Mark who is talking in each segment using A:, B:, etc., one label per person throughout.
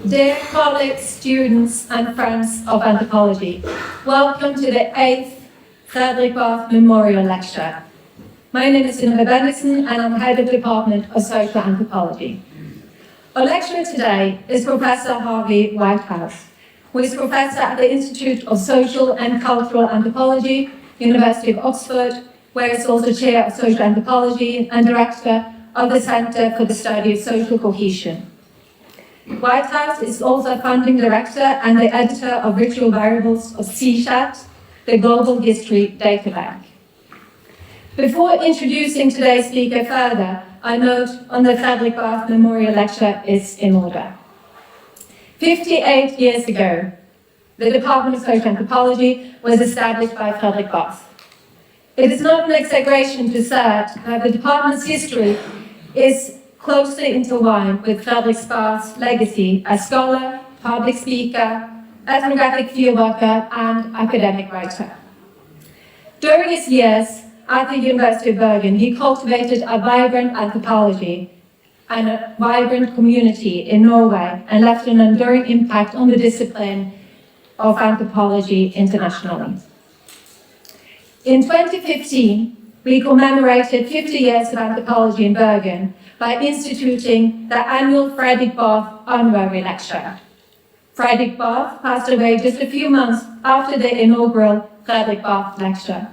A: Dear colleagues, students and friends of anthropology, welcome to the 8th Fredrik Barth Memorial Lecture. My name is Synnøve Bennigsen and I'm Head of Department of Social Anthropology. Our lecturer today is Professor Harvey Whitehouse, who is Professor at the Institute of Social and Cultural Anthropology, University of Oxford, where he is also Chair of Social Anthropology and Director of the Centre for the Study of Social Cohesion. Whitehouse is also a founding director and the editor of Ritual Variables of CSAT, the Global History Databank. Before introducing today's speaker further, I note on the Fredrik Barth Memorial Lecture is in order. 58 years ago, the Department of Social Anthropology was established by Fredrik Barth. It is not an exaggeration to assert that the department's history is closely intertwined with Fredrik Barth's legacy as scholar, public speaker, ethnographic fieldworker, and academic writer. During his years at the University of Bergen, he cultivated a vibrant anthropology and a vibrant community in Norway and left an enduring impact on the discipline of anthropology internationally. In 2015, we commemorated 50 years of anthropology in Bergen by instituting the annual Fredrik Barth Honorary Lecture. Fredrik Barth passed away just a few months after the inaugural Fredrik Barth Lecture.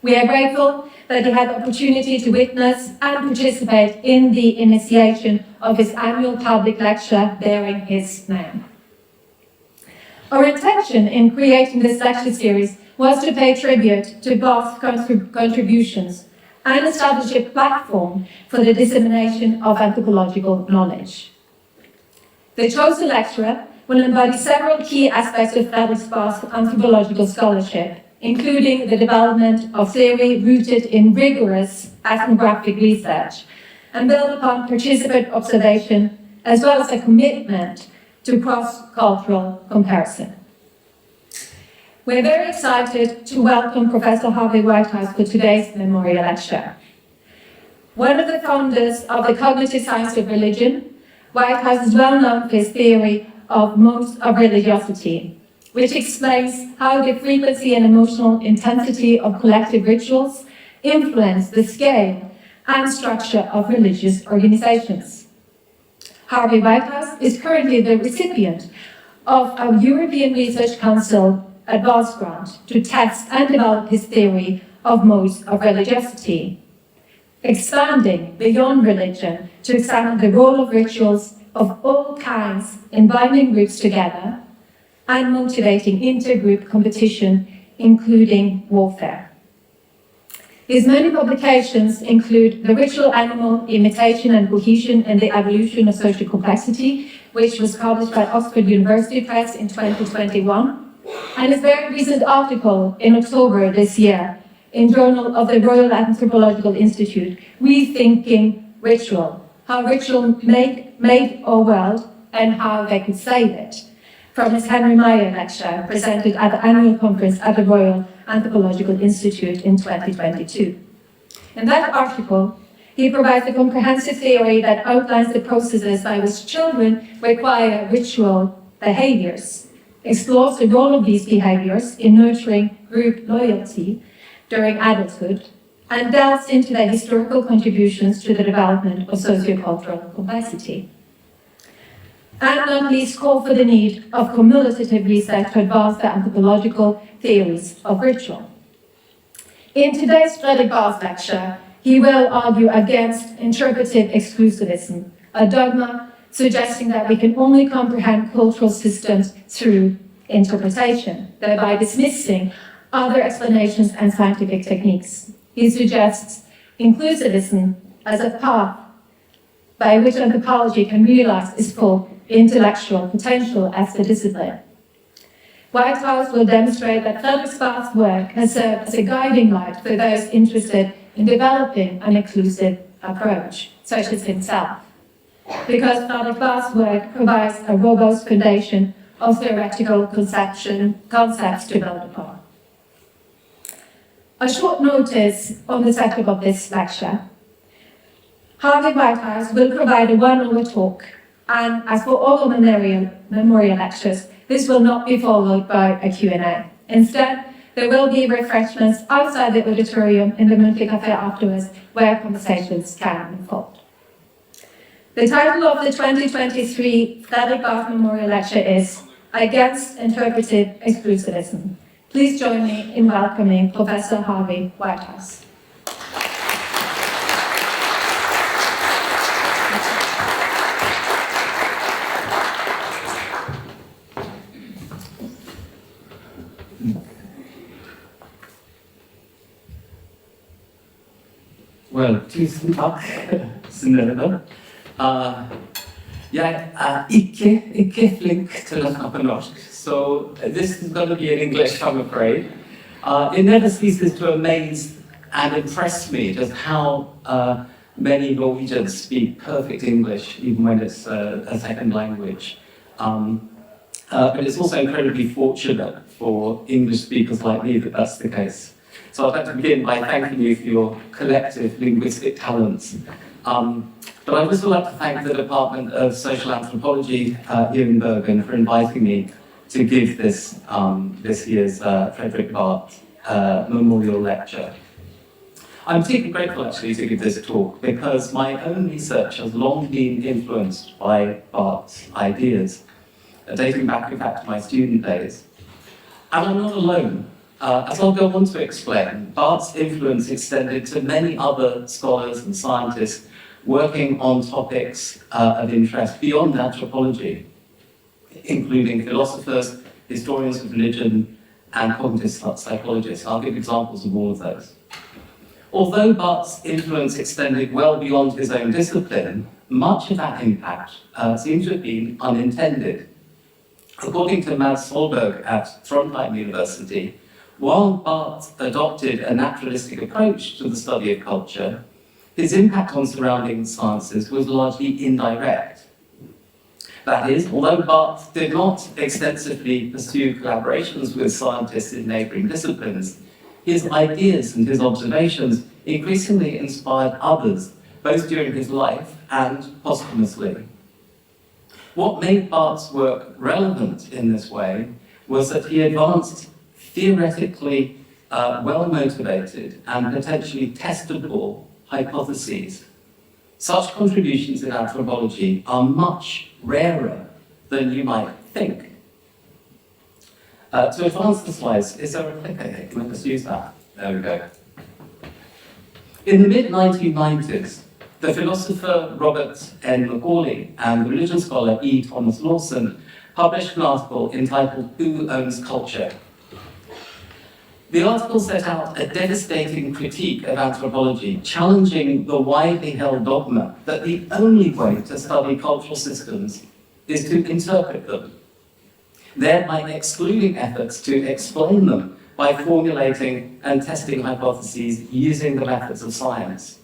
A: We are grateful that he had the opportunity to witness and participate in the initiation of his annual public lecture bearing his name. Our intention in creating this lecture series was to pay tribute to Barth's contributions and establish a platform for the dissemination of anthropological knowledge. The chosen lecturer will embody several key aspects of Fredrik Barth's anthropological scholarship, including the development of theory rooted in rigorous ethnographic research and build upon participant observation, as well as a commitment to cross-cultural comparison. We're very excited to welcome Professor Harvey Whitehouse for today's memorial lecture. One of the founders of the cognitive science of religion, Whitehouse is well known for his theory of modes of religiosity, which explains how the frequency and emotional intensity of collective rituals influence the scale and structure of religious organizations. Harvey Whitehouse is currently the recipient of a European Research Council advanced grant to test and develop his theory of modes of religiosity, expanding beyond religion to examine the role of rituals of all kinds in binding groups together and motivating intergroup competition, including warfare. His many publications include The Ritual Animal, Imitation and Cohesion in the Evolution of Social Complexity, which was published by Oxford University Press in 2021, and his very recent article in October this year in Journal of the Royal Anthropological Institute, Rethinking Ritual, How Ritual Made Our World and How They Could Save It, from his Henry Meyer lecture presented at the annual conference at the Royal Anthropological Institute in 2022. In that article, he provides a comprehensive theory that outlines the processes by which children require ritual behaviors, explores the role of these behaviors in nurturing group loyalty during adulthood, and delves into their historical contributions to the development of sociocultural complexity. And not least, call for the need of cumulative research to advance the anthropological theories of ritual. In today's Fredrik Barth lecture, he will argue against interpretive exclusivism, a dogma suggesting that we can only comprehend cultural systems through interpretation, thereby dismissing other explanations and scientific techniques. He suggests inclusivism as a path by which anthropology can realize its full intellectual potential as a discipline. Whitehouse will demonstrate that Fredrik Barth's work has served as a guiding light for those interested in developing an inclusive approach, such as himself, because Fredrik Barth's work provides a robust foundation of theoretical concepts to build upon. A short notice on the setup of this lecture. Harvey Whitehouse will provide a one-hour talk And as for all the memorial lectures, this will not be followed by a Q&A. Instead, there will be refreshments outside the auditorium in the Muntli Cafe afterwards, where conversations can unfold. The title of the 2023 Fredrik Barth Memorial Lecture is Against Interpretive Exclusivism. Please join me in welcoming Professor Harvey Whitehouse.
B: Well, tusen takk, Synnøve. Jeg ikke flink til å snakke norsk, so this is going to be in English, I'm afraid. It never ceases to amaze and impress me just how many Norwegians speak perfect English, even when it's a second language. But it's also incredibly fortunate for English speakers like me that that's the case. So I'd like to begin by thanking you for your collective linguistic talents. But I'd also like to thank the Department of Social Anthropology here in Bergen for inviting me to give this year's Fredrik Barth Memorial Lecture. I'm particularly grateful actually to give this talk because my own research has long been influenced by Barth's ideas, dating back in fact to my student days. And I'm not alone. As I'll go on to explain, Barth's influence extended to many other scholars and scientists working on topics of interest beyond anthropology, including philosophers, historians of religion, and cognitive psychologists. I'll give examples of all of those. Although Barth's influence extended well beyond his own discipline, much of that impact seems to have been unintended. According to Mads Solberg at Trondheim University, while Barth adopted a naturalistic approach to the study of culture, his impact on surrounding sciences was largely indirect. That is, although Barth did not extensively pursue collaborations with scientists in neighbouring disciplines, his ideas and his observations increasingly inspired others, both during his life and posthumously. What made Barth's work relevant in this way was that he advanced theoretically well-motivated and potentially testable hypotheses. Such contributions in anthropology are much rarer than you might think. To advance the slides, is there a clicker here? Can I just use that? There we go. In the mid-1990s, the philosopher Robert N. Macaulay and the religion scholar E. Thomas Lawson published an article entitled Who Owns Culture? The article set out a devastating critique of anthropology, challenging the widely held dogma that the only way to study cultural systems is to interpret them, thereby excluding efforts to explain them by formulating and testing hypotheses using the methods of science.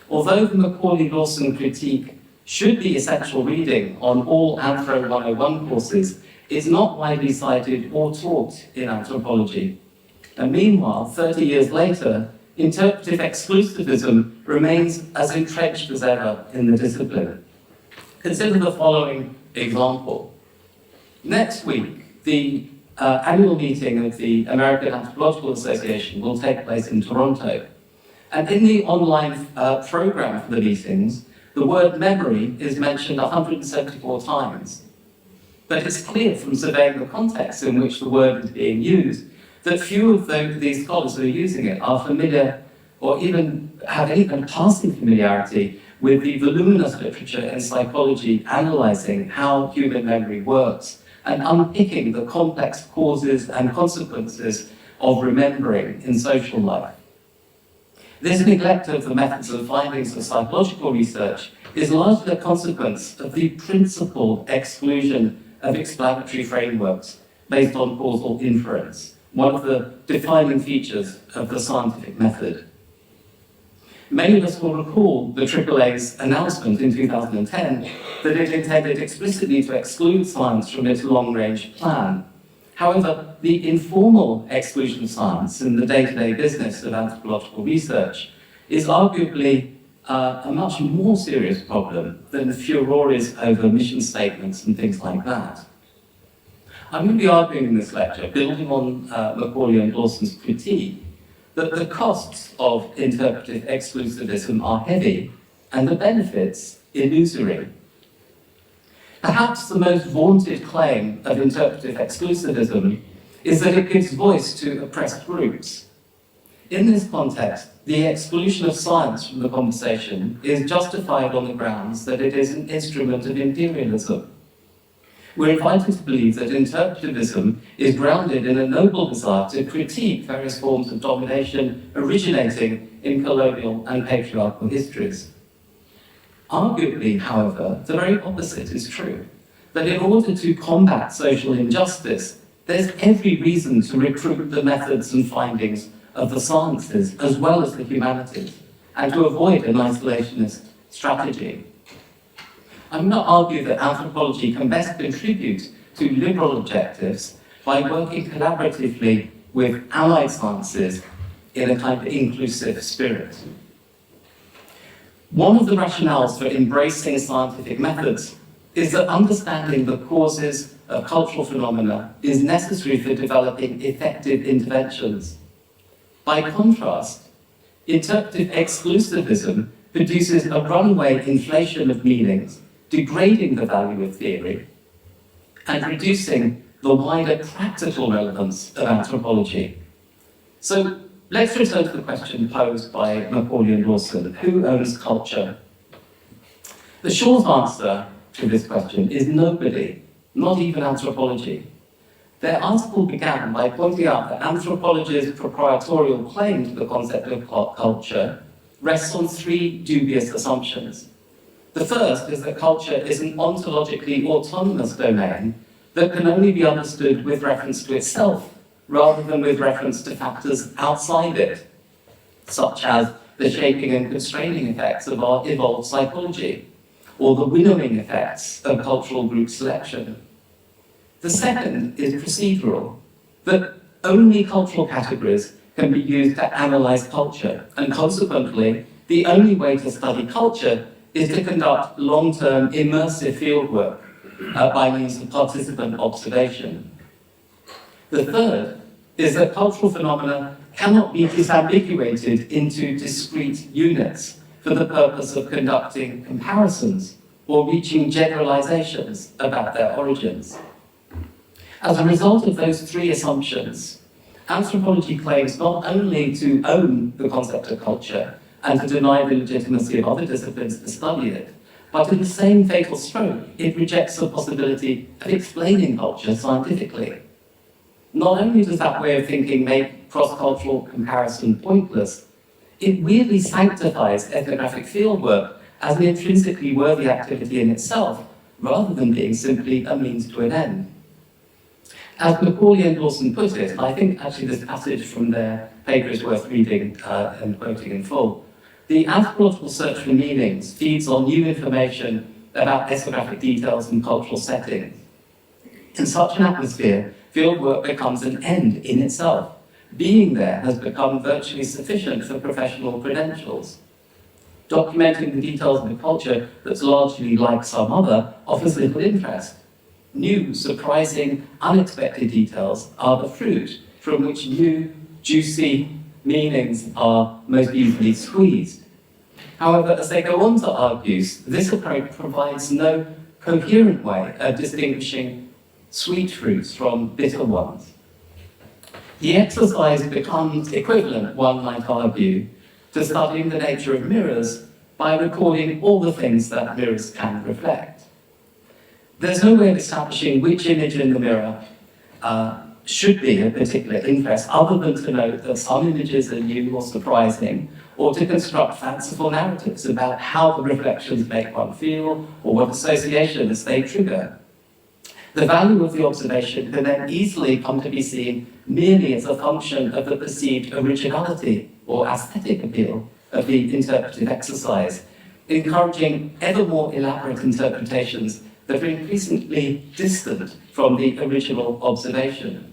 B: Although the Macaulay-Lawson critique should be essential reading on all Anthro 101 courses, it's not widely cited or taught in anthropology. And meanwhile, 30 years later, interpretive exclusivism remains as entrenched as ever in the discipline. Consider the following example. Next week, the annual meeting of the American Anthropological Association will take place in Toronto. And in the online program for the meetings, the word memory is mentioned 174 times. But it's clear from surveying the context in which the word is being used that few of these scholars who are using it are familiar or even have any kind of passing familiarity with the voluminous literature in psychology analysing how human memory works and unpicking the complex causes and consequences of remembering in social life. This neglect of the methods and findings of psychological research is largely a consequence of the principal exclusion of explanatory frameworks based on causal inference, one of the defining features of the scientific method. Many of us will recall the AAA's announcement in 2010 that it intended explicitly to exclude science from its long-range plan. However, the informal exclusion of science in the day-to-day business of anthropological research is arguably a much more serious problem than furores over mission statements and things like that. I'm going to be arguing in this lecture, building on Macaulay and Lawson's critique, that the costs of interpretive exclusivism are heavy and the benefits illusory. Perhaps the most vaunted claim of interpretive exclusivism is that it gives voice to oppressed groups. In this context, the exclusion of science from the conversation is justified on the grounds that it is an instrument of imperialism. We're invited to believe that interpretivism is grounded in a noble desire to critique various forms of domination originating in colonial and patriarchal histories. Arguably, however, the very opposite is true, that in order to combat social injustice, there's every reason to recruit the methods and findings of the sciences as well as the humanities, and to avoid an isolationist strategy. I'm going to argue that anthropology can best contribute to liberal objectives by working collaboratively with allied sciences in a kind of inclusive spirit. One of the rationales for embracing scientific methods is that understanding the causes of cultural phenomena is necessary for developing effective interventions. By contrast, interpretive exclusivism produces a runaway inflation of meanings, degrading the value of theory, and reducing the wider practical relevance of anthropology. So let's return to the question posed by Macaulay and Lawson: who owns culture? The short answer to this question is nobody, not even anthropology. Their article began by pointing out that anthropology's proprietorial claim to the concept of culture rests on three dubious assumptions. The first is that culture is an ontologically autonomous domain that can only be understood with reference to itself, rather than with reference to factors outside it, such as the shaping and constraining effects of our evolved psychology, or the winnowing effects of cultural group selection. The second is procedural, that only cultural categories can be used to analyze culture, and consequently, the only way to study culture is to conduct long-term immersive fieldwork by means of participant observation. The third is that cultural phenomena cannot be disambiguated into discrete units for the purpose of conducting comparisons or reaching generalizations about their origins. As a result of those three assumptions, anthropology claims not only to own the concept of culture and to deny the legitimacy of other disciplines to study it, but in the same fatal stroke, it rejects the possibility of explaining culture scientifically. Not only does that way of thinking make cross-cultural comparison pointless, it weirdly sanctifies ethnographic fieldwork as an intrinsically worthy activity in itself, rather than being simply a means to an end. As Macaulay and Lawson put it, and I think actually this passage from their paper is worth reading and quoting in full, the anthropological search for meanings feeds on new information about ethnographic details and cultural settings. In such an atmosphere, fieldwork becomes an end in itself. Being there has become virtually sufficient for professional credentials. Documenting the details of a culture that's largely like some other offers little interest. New, surprising, unexpected details are the fruit from which new, juicy meanings are most easily squeezed. However, as they go on to argue, this approach provides no coherent way of distinguishing sweet fruits from bitter ones. The exercise becomes equivalent, one might argue, to studying the nature of mirrors by recording all the things that mirrors can reflect. There's no way of establishing which image in the mirror should be of particular interest, other than to note that some images are new or surprising, or to construct fanciful narratives about how the reflections make one feel, or what associations they trigger. The value of the observation can then easily come to be seen merely as a function of the perceived originality or aesthetic appeal of the interpretive exercise, encouraging ever more elaborate interpretations that are increasingly distant from the original observation.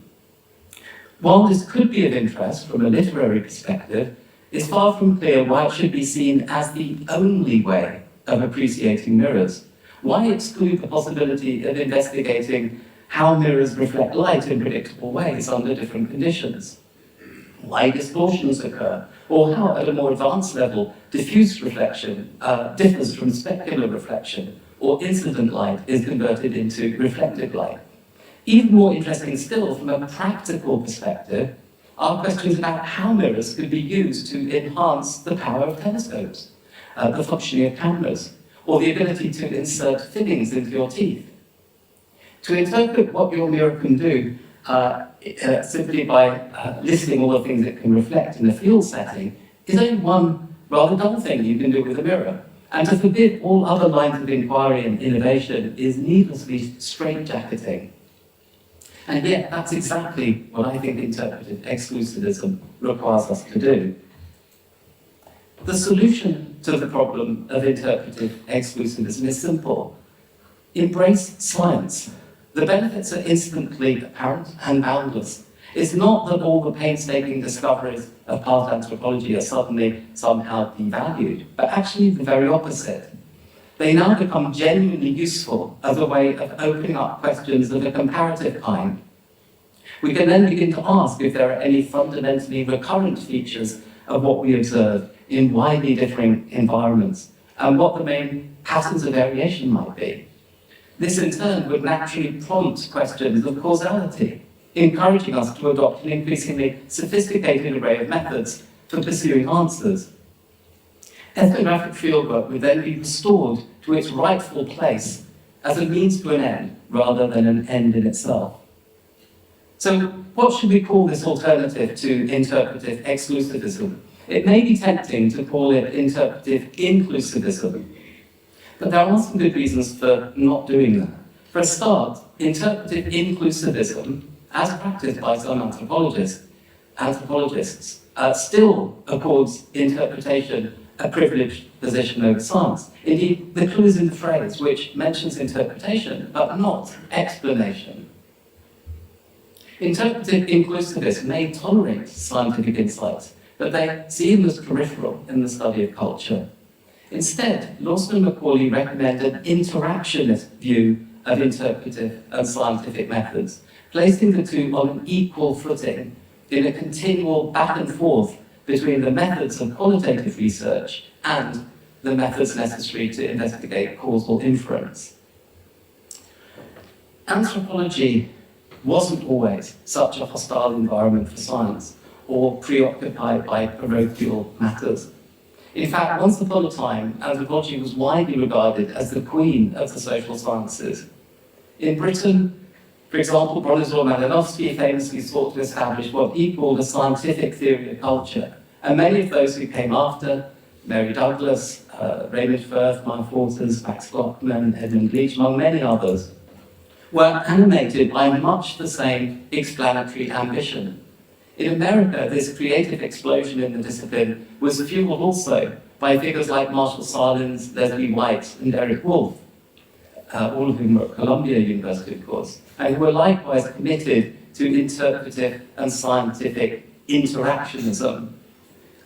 B: While this could be of interest from a literary perspective, it's far from clear why it should be seen as the only way of appreciating mirrors. Why exclude the possibility of investigating how mirrors reflect light in predictable ways under different conditions? Why distortions occur, or how, at a more advanced level, diffuse reflection differs from specular reflection, or incident light is converted into reflected light. Even more interesting still, from a practical perspective, are questions about how mirrors could be used to enhance the power of telescopes, the functioning of cameras, or the ability to insert fillings into your teeth. To interpret what your mirror can do simply by listing all the things it can reflect in a field setting is only one rather dull thing you can do with a mirror. And to forbid all other lines of inquiry and innovation is needlessly straitjacketing. And yet, that's exactly what I think interpretive exclusivism requires us to do. The solution to the problem of interpretive exclusivism is simple. Embrace science. The benefits are instantly apparent and boundless. It's not that all the painstaking discoveries of past anthropology are suddenly somehow devalued, but actually the very opposite. They now become genuinely useful as a way of opening up questions of a comparative kind. We can then begin to ask if there are any fundamentally recurrent features of what we observe in widely differing environments, and what the main patterns of variation might be. This in turn would naturally prompt questions of causality, encouraging us to adopt an increasingly sophisticated array of methods for pursuing answers. Ethnographic fieldwork would then be restored to its rightful place as a means to an end, rather than an end in itself. So what should we call this alternative to interpretive exclusivism? It may be tempting to call it interpretive inclusivism, but there are some good reasons for not doing that. For a start, interpretive inclusivism, as practiced by some anthropologists, still accords interpretation a privileged position over science. Indeed, the clue is in the phrase, which mentions interpretation, but not explanation. Interpretive inclusivists may tolerate scientific insights, but they see them as peripheral in the study of culture. Instead, Lawson and Macaulay recommend an interactionist view of interpretive and scientific methods, placing the two on an equal footing in a continual back and forth between the methods of qualitative research and the methods necessary to investigate causal inference. Anthropology wasn't always such a hostile environment for science, or preoccupied by parochial matters. In fact, once upon a time, anthropology was widely regarded as the queen of the social sciences. In Britain, for example, Bronislaw Malinowski famously sought to establish what he called a scientific theory of culture, and many of those who came after, Mary Douglas, Raymond Firth, Mark Waters, Max Glockman, Edmund Leach, among many others, were animated by much the same explanatory ambition. In America, this creative explosion in the discipline was fueled also by figures like Marshall Sahlins, Leslie White, and Eric Wolf, all of whom were at Columbia University, of course, and who were likewise committed to interpretive and scientific interactionism.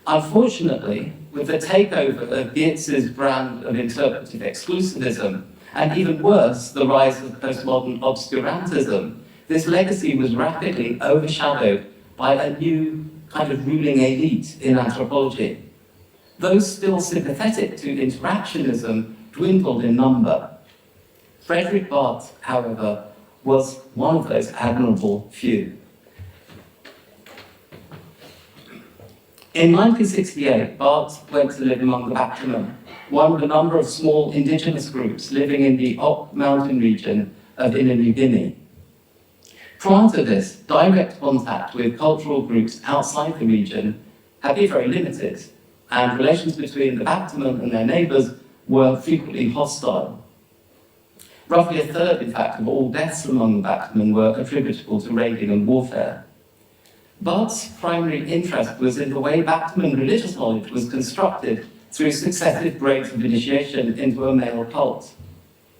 B: Unfortunately, with the takeover of Geertz's brand of interpretive exclusivism, and even worse, the rise of postmodern obscurantism, this legacy was rapidly overshadowed by a new kind of ruling elite in anthropology. Those still sympathetic to interactionism dwindled in number. Fredrik Barth, however, was one of those admirable few. In 1968, Barth went to live among the Bactrimen, one of a number of small indigenous groups living in the Ok mountain region of Inner New Guinea. Prior to this, direct contact with cultural groups outside the region had been very limited, and relations between the Bactrimen and their neighbours were frequently hostile. Roughly a third, in fact, of all deaths among the Bactrimen were attributable to raiding and warfare. Barth's primary interest was in the way Bactrimen religious knowledge was constructed through successive grades of initiation into a male cult.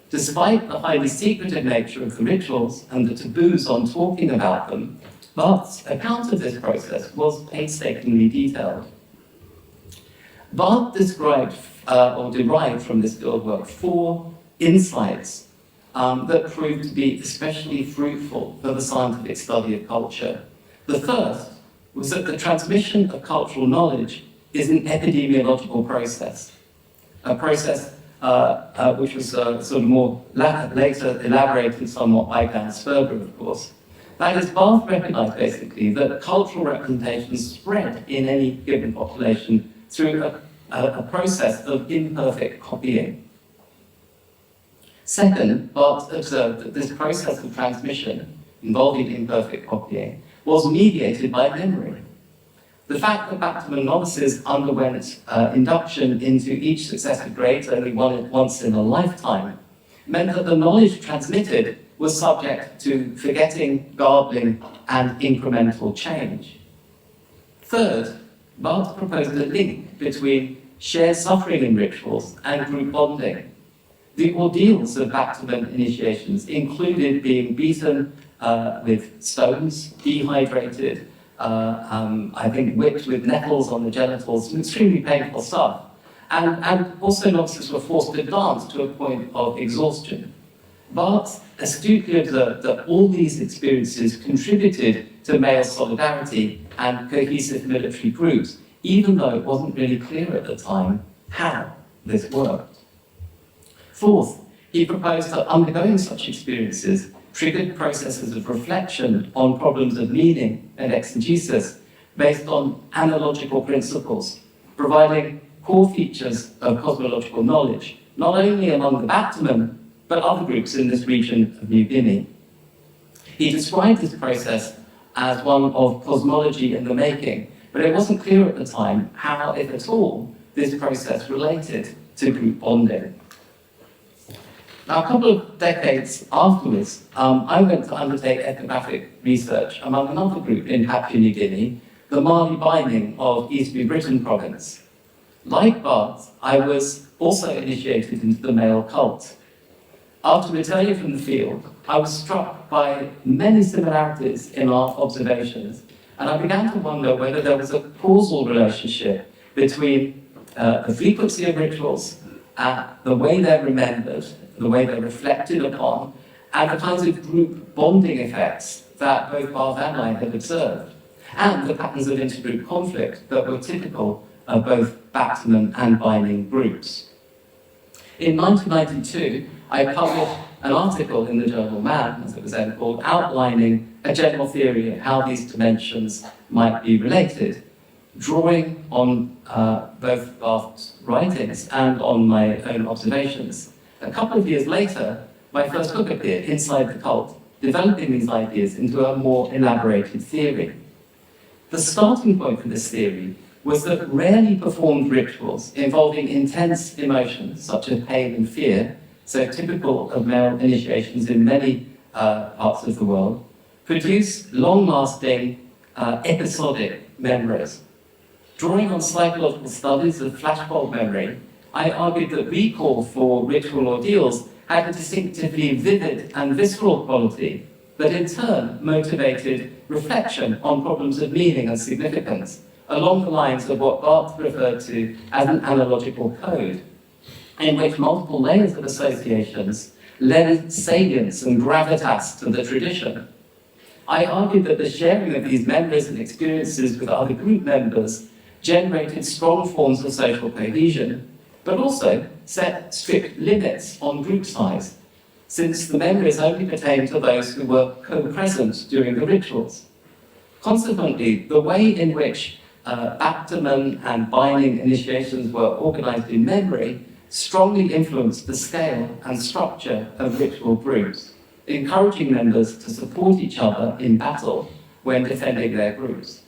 B: Despite the highly secretive nature of the rituals and the taboos on talking about them, Barth's account of this process was painstakingly detailed. Barth described or derived from this fieldwork 4 insights that proved to be especially fruitful for the scientific study of culture. The first was that the transmission of cultural knowledge is an epidemiological process, a process which was sort of more later elaborated somewhat by Gans Sperber, of course. That is, Barth recognized basically that cultural representations spread in any given population through a process of imperfect copying. Second, Barth observed that this process of transmission involving imperfect copying was mediated by memory. The fact that Baptman novices underwent induction into each successive grade only once in a lifetime meant that the knowledge transmitted was subject to forgetting, garbling, and incremental change. Third, Barth proposed a link between shared suffering in rituals and group bonding. The ordeals of Baptman initiations included being beaten with stones, dehydrated, I think whipped with nettles on the genitals, extremely painful stuff. And also novices were forced to dance to a point of exhaustion. Barth astutely observed that all these experiences contributed to male solidarity and cohesive military groups, even though it wasn't really clear at the time how this worked. Fourth, he proposed that undergoing such experiences triggered processes of reflection on problems of meaning and exegesis based on analogical principles, providing core features of cosmological knowledge, not only among the Baptmen, but other groups in this region of New Guinea. He described this process as one of cosmology in the making, but it wasn't clear at the time how, if at all, this process related to group bonding. Now, a couple of decades afterwards, I went to undertake ethnographic research among another group in Papua New Guinea, the Mali Baining of East New Britain province. Like Barth, I was also initiated into the male cult. After returning from the field, I was struck by many similarities in our observations, and I began to wonder whether there was a causal relationship between the frequency of rituals, the way they're remembered, the way they're reflected upon, and the kinds of group bonding effects that both Barth and I had observed, and the patterns of intergroup conflict that were typical of both Baptman and Baining groups. In 1992, I published an article in the journal Man, as it was then called, outlining a general theory of how these dimensions might be related, drawing on both Barth's writings and on my own observations. A couple of years later, my first book appeared, Inside the Cult, developing these ideas into a more elaborated theory. The starting point for this theory was that rarely performed rituals involving intense emotions, such as pain and fear, so typical of male initiations in many parts of the world, produce long-lasting, episodic memories. Drawing on psychological studies of flashbulb memory, I argued that recall for ritual ordeals had a distinctively vivid and visceral quality that in turn motivated reflection on problems of meaning and significance, along the lines of what Barth referred to as an analogical code, in which multiple layers of associations lend salience and gravitas to the tradition. I argued that the sharing of these memories and experiences with other group members generated strong forms of social cohesion, but also set strict limits on group size, since the memories only pertained to those who were co-present during the rituals. Consequently, the way in which Baptman and Baining initiations were organized in memory strongly influenced the scale and structure of ritual groups, encouraging members to support each other in battle when defending their groups.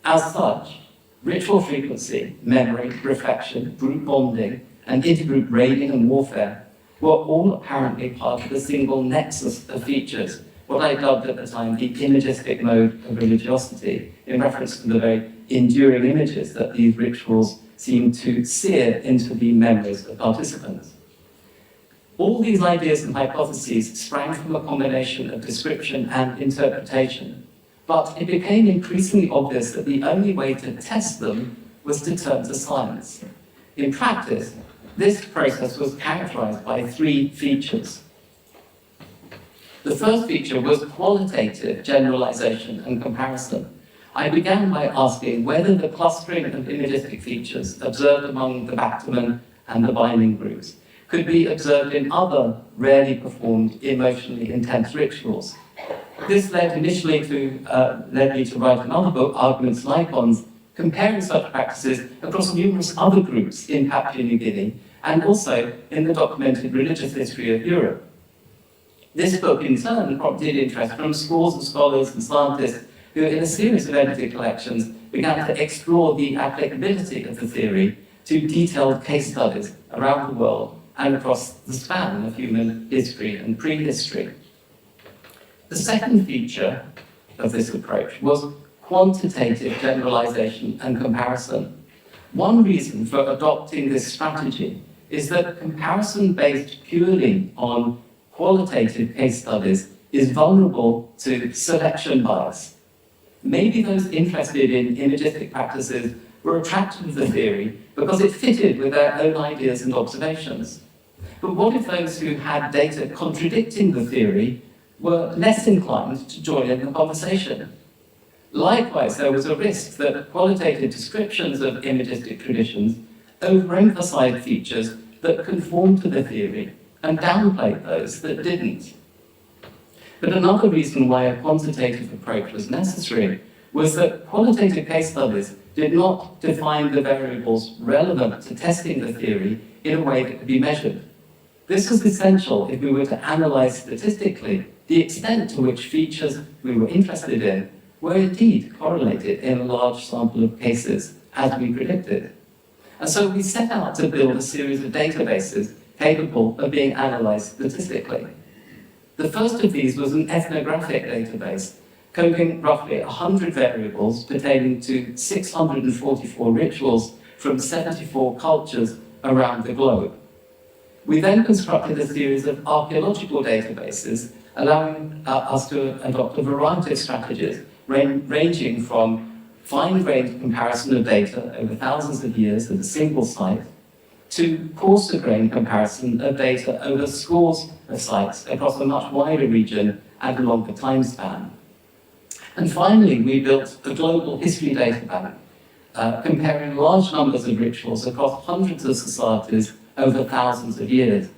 B: As such, ritual frequency, memory, reflection, group bonding, and intergroup raiding and warfare were all apparently part of a single nexus of features, what I dubbed at the time the imagistic mode of religiosity, in reference to the very enduring images that these rituals seem to sear into the memories of participants. All these ideas and hypotheses sprang from a combination of description and interpretation, but it became increasingly obvious that the only way to test them was to turn to science. In practice, this process was characterized by three features. The first feature was qualitative generalization and comparison. I began by asking whether the clustering of imagistic features observed among the Backterman and the binding groups could be observed in other rarely performed emotionally intense rituals. This led me to write another book, Arguments and Icons, comparing such practices across numerous other groups in Papua New Guinea and also in the documented religious history of Europe. This book, in turn, prompted interest from scores of scholars and scientists who, in a series of edited collections, began to explore the applicability of the theory to detailed case studies around the world and across the span of human history and prehistory. The second feature of this approach was quantitative generalization and comparison. One reason for adopting this strategy is that comparison based purely on qualitative case studies is vulnerable to selection bias. Maybe those interested in imagistic practices were attracted to the theory because it fitted with their own ideas and observations. But what if those who had data contradicting the theory were less inclined to join in the conversation? Likewise, there was a risk that qualitative descriptions of imagistic traditions overemphasized features that conformed to the theory and downplayed those that didn't. But another reason why a quantitative approach was necessary was that qualitative case studies did not define the variables relevant to testing the theory in a way that could be measured. This was essential if we were to analyze statistically the extent to which features we were interested in were indeed correlated in a large sample of cases, as we predicted. And so we set out to build a series of databases capable of being analyzed statistically. The first of these was an ethnographic database coding roughly 100 variables pertaining to 644 rituals from 74 cultures around the globe. We then constructed a series of archaeological databases, allowing us to adopt a variety of strategies, ranging from fine-grained comparison of data over thousands of years at a single site, to coarser-grained comparison of data over scores of sites across a much wider region and a longer time span. And finally, we built a global history data bank, comparing large numbers of rituals across hundreds of societies over thousands of years.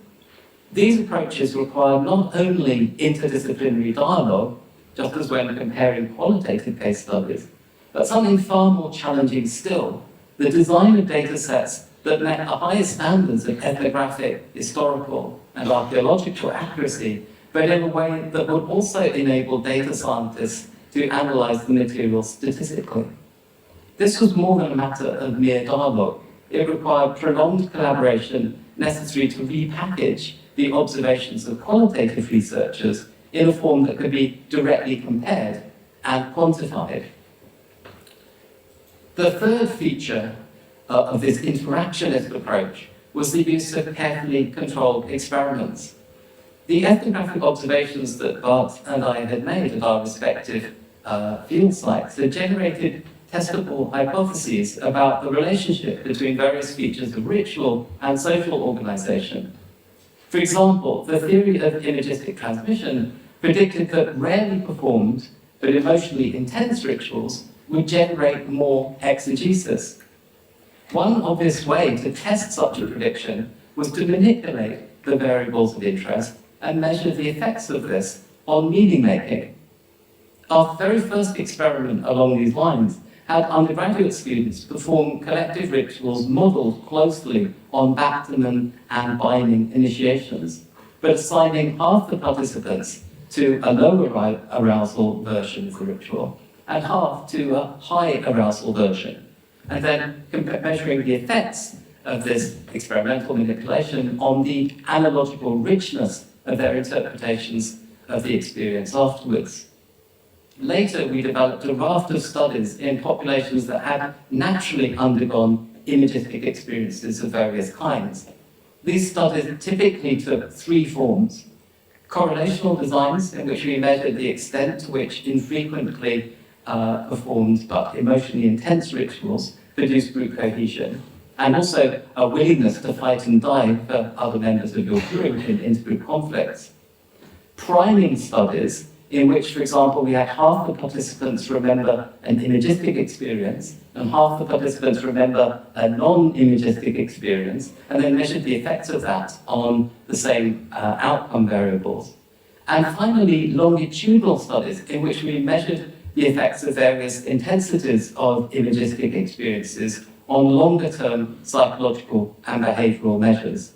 B: These approaches require not only interdisciplinary dialogue, just as when comparing qualitative case studies, but something far more challenging still, the design of data sets that met the highest standards of ethnographic, historical, and archaeological accuracy, but in a way that would also enable data scientists to analyze the material statistically. This was more than a matter of mere dialogue. It required prolonged collaboration necessary to repackage the observations of qualitative researchers in a form that could be directly compared and quantified. The third feature of this interactionist approach was the use of carefully controlled experiments. The ethnographic observations that Barth and I had made at our respective field sites had generated testable hypotheses about the relationship between various features of ritual and social organization. For example, the theory of imagistic transmission predicted that rarely performed but emotionally intense rituals would generate more exegesis. One obvious way to test such a prediction was to manipulate the variables of interest and measure the effects of this on meaning-making. Our very first experiment along these lines had undergraduate students perform collective rituals modelled closely on Backterman and binding initiations, but assigning half the participants to a lower arousal version of the ritual and half to a high arousal version, and then measuring the effects of this experimental manipulation on the analogical richness of their interpretations of the experience afterwards. Later, we developed a raft of studies in populations that had naturally undergone imagistic experiences of various kinds. These studies typically took three forms: correlational designs, in which we measured the extent to which infrequently performed but emotionally intense rituals produce group cohesion; and also a willingness to fight and die for other members of your group in intergroup conflicts. Priming studies, in which, for example, we had half the participants remember an imagistic experience and half the participants remember a non-imagistic experience, and then measured the effects of that on the same outcome variables. And finally, longitudinal studies, in which we measured the effects of various intensities of imagistic experiences on longer-term psychological and behavioural measures.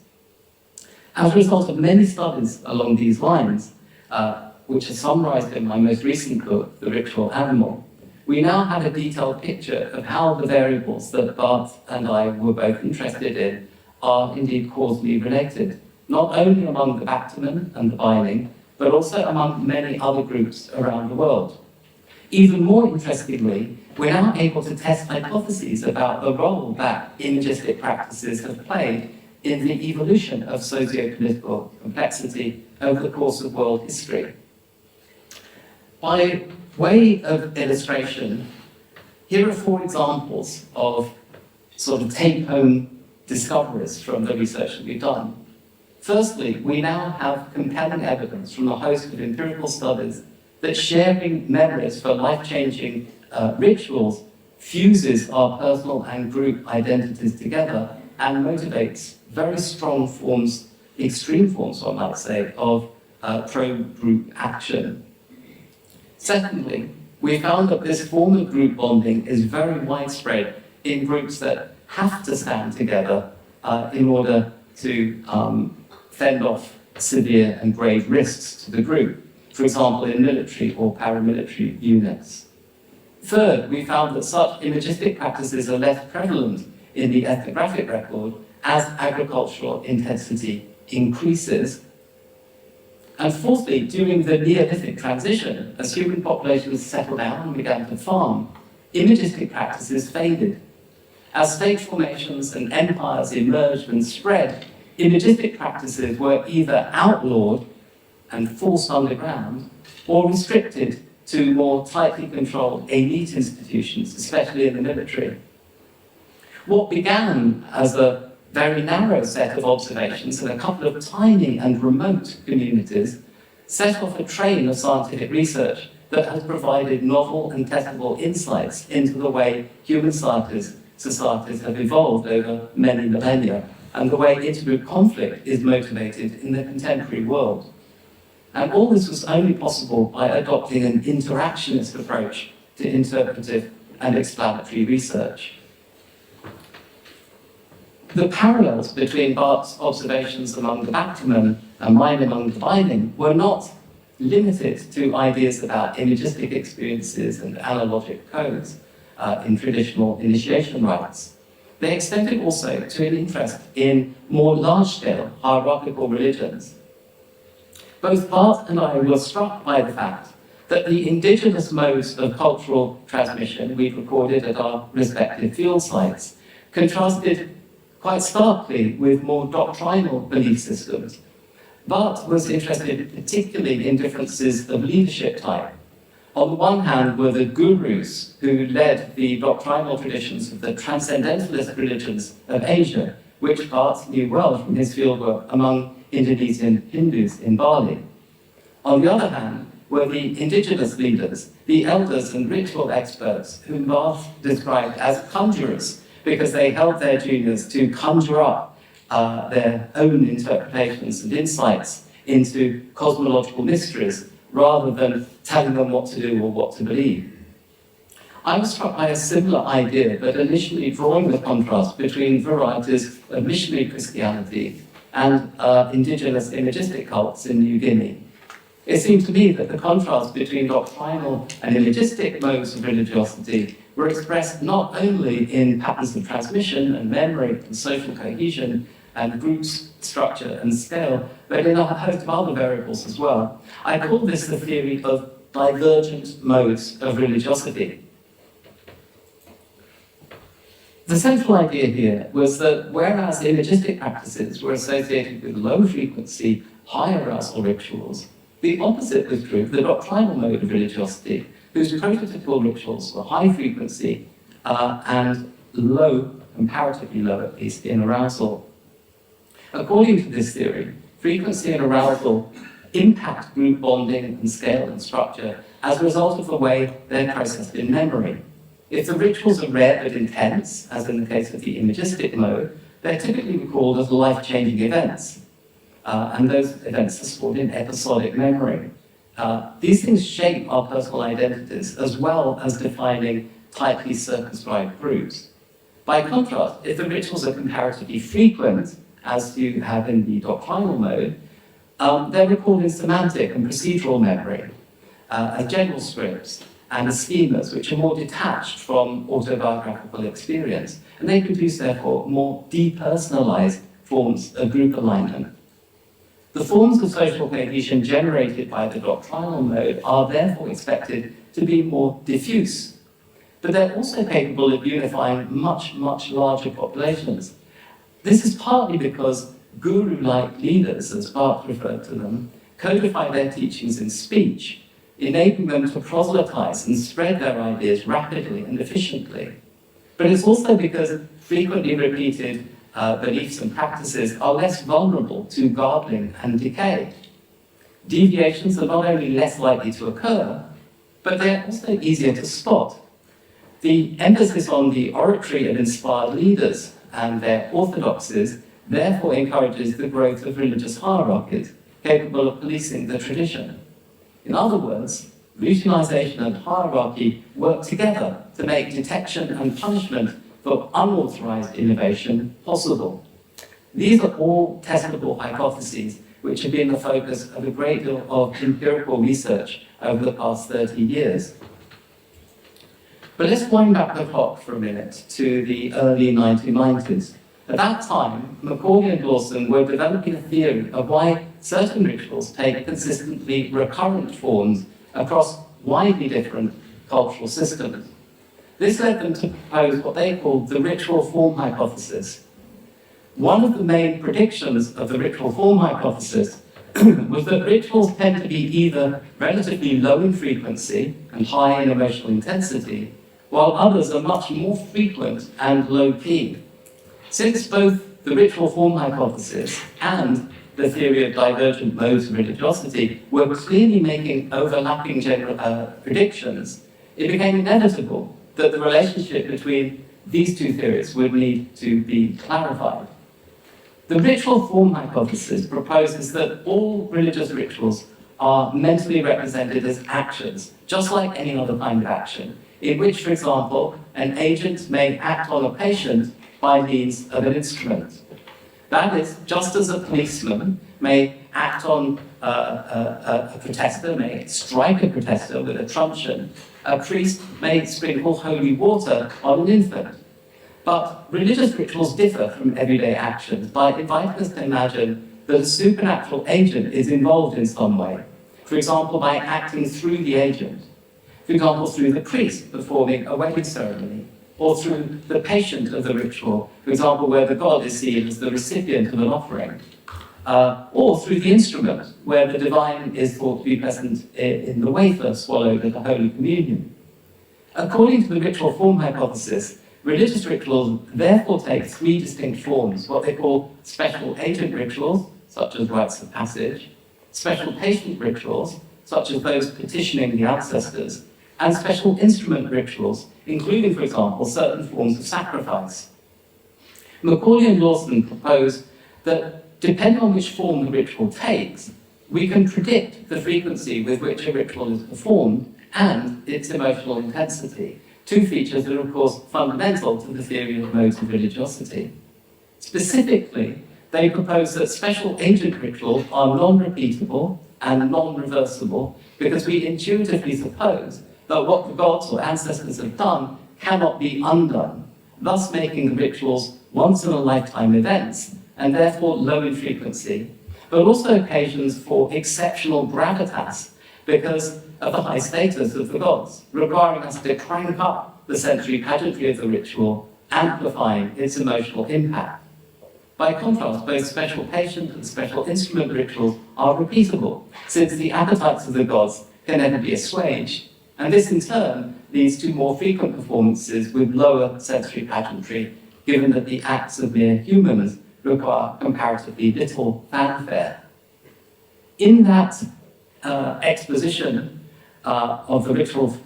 B: As a result of many studies along these lines, which are summarised in my most recent book, The Ritual Animal, we now have a detailed picture of how the variables that Barth and I were both interested in are indeed causally related, not only among the Bacterman and the Vining, but also among many other groups around the world. Even more interestingly, we're now able to test hypotheses about the role that imagistic practices have played in the evolution of socio-political complexity over the course of world history. By way of illustration, here are 4 examples of sort of take-home discoveries from the research that we've done. Firstly, we now have compelling evidence from a host of empirical studies that sharing memories for life-changing rituals fuses our personal and group identities together and motivates very strong forms, extreme forms, I might say, of pro-group action. Secondly, we found that this form of group bonding is very widespread in groups that have to stand together in order to fend off severe and grave risks to the group, for example, in military or paramilitary units. Third, we found that such imagistic practices are less prevalent in the ethnographic record as agricultural intensity increases. And fourthly, during the Neolithic transition, as human populations settled down and began to farm, imagistic practices faded. As state formations and empires emerged and spread, imagistic practices were either outlawed and forced underground, or restricted to more tightly controlled elite institutions, especially in the military. What began as a very narrow set of observations in a couple of tiny and remote communities set off a train of scientific research that has provided novel and testable insights into the way human societies have evolved over many millennia, and the way intergroup conflict is motivated in the contemporary world. And all this was only possible by adopting an interactionist approach to interpretive and explanatory research. The parallels between Barth's observations among the Bacterman and mine among the Vining were not limited to ideas about imagistic experiences and analogic codes in traditional initiation rites. They extended also to an interest in more large-scale hierarchical religions. Both Barth and I were struck by the fact that the indigenous modes of cultural transmission we'd recorded at our respective field sites contrasted quite starkly with more doctrinal belief systems. Barth was interested particularly in differences of leadership type. On the one hand were the gurus who led the doctrinal traditions of the transcendentalist religions of Asia, which Barth knew well from his fieldwork among Indonesian Hindus in Bali. On the other hand were the indigenous leaders, the elders and ritual experts whom Barth described as conjurers, because they held their juniors to conjure up their own interpretations and insights into cosmological mysteries, rather than telling them what to do or what to believe. I was struck by a similar idea, but initially drawing the contrast between varieties of missionary Christianity and indigenous imagistic cults in New Guinea. It seemed to me that the contrast between doctrinal and imagistic modes of religiosity were expressed not only in patterns of transmission and memory and social cohesion and group structure and scale, but in a host of other variables as well. I call this the theory of divergent modes of religiosity. The central idea here was that whereas imagistic practices were associated with low frequency, high arousal rituals, the opposite was true of the doctrinal mode of religiosity, whose prototypical rituals were high frequency and low comparatively low at least, in arousal. According to this theory, frequency and arousal impact group bonding and scale and structure as a result of the way they're processed in memory. If the rituals are rare but intense, as in the case of the imagistic mode, they're typically recalled as life-changing events. And those events are stored in episodic memory. These things shape our personal identities as well as defining tightly circumscribed groups. By contrast, if the rituals are comparatively frequent, as you have in the doctrinal mode, they're recalled in semantic and procedural memory, as general scripts and as schemas, which are more detached from autobiographical experience, and they produce, therefore, more depersonalized forms of group alignment. The forms of social cohesion generated by the doctrinal mode are therefore expected to be more diffuse, but they're also capable of unifying much, much larger populations. This is partly because guru-like leaders, as Barth referred to them, codify their teachings in speech, enabling them to proselytize and spread their ideas rapidly and efficiently. But it's also because frequently repeated beliefs and practices are less vulnerable to garbling and decay. Deviations are not only less likely to occur, but they're also easier to spot. The emphasis on the oratory of inspired leaders and their orthodoxies therefore encourages the growth of religious hierarchies capable of policing the tradition. In other words, routinization and hierarchy work together to make detection and punishment for unauthorized innovation possible. These are all testable hypotheses which have been the focus of a great deal of empirical research over the past 30 years. But let's wind back the clock for a minute to the early 1990s. At that time, Macaulay and Lawson were developing a theory of why certain rituals take consistently recurrent forms across widely different cultural systems. This led them to propose what they called the ritual form hypothesis. One of the main predictions of the ritual form hypothesis was that rituals tend to be either relatively low in frequency and high in emotional intensity, while others are much more frequent and low-key. Since both the ritual form hypothesis and the theory of divergent modes of religiosity were clearly making overlapping predictions, it became inevitable that the relationship between these two theories would need to be clarified. The ritual form hypothesis proposes that all religious rituals are mentally represented as actions, just like any other kind of action, in which, for example, an agent may act on a patient by means of an instrument. That is, just as a policeman may act on a protester, may strike a protester with a truncheon, a priest may sprinkle holy water on an infant. But religious rituals differ from everyday actions by inviting us to imagine that a supernatural agent is involved in some way, for example, by acting through the agent, for example, through the priest performing a wedding ceremony, or through the patient of the ritual, for example, where the god is seen as the recipient of an offering, or through the instrument, where the divine is thought to be present in the wafer swallowed at the Holy Communion. According to the ritual form hypothesis, religious rituals therefore take three distinct forms, what they call special agent rituals, such as rites of passage, special patient rituals, such as those petitioning the ancestors, and special instrument rituals, including, for example, certain forms of sacrifice. Macaulay and Lawson propose that, depending on which form the ritual takes, we can predict the frequency with which a ritual is performed and its emotional intensity, two features that are, of course, fundamental to the theory of modes of religiosity. Specifically, they propose that special agent rituals are non-repeatable and non-reversible because we intuitively suppose that what the gods or ancestors have done cannot be undone, thus making the rituals once-in-a-lifetime events and therefore low in frequency, but also occasions for exceptional gravitas because of the high status of the gods, requiring us to crank up the sensory pageantry of the ritual, amplifying its emotional impact. By contrast, both special patient and special instrument rituals are repeatable, since the appetites of the gods can never be assuaged, and this in turn leads to more frequent performances with lower sensory pageantry given that the acts of mere humans require comparatively little fanfare. In that exposition of the ritual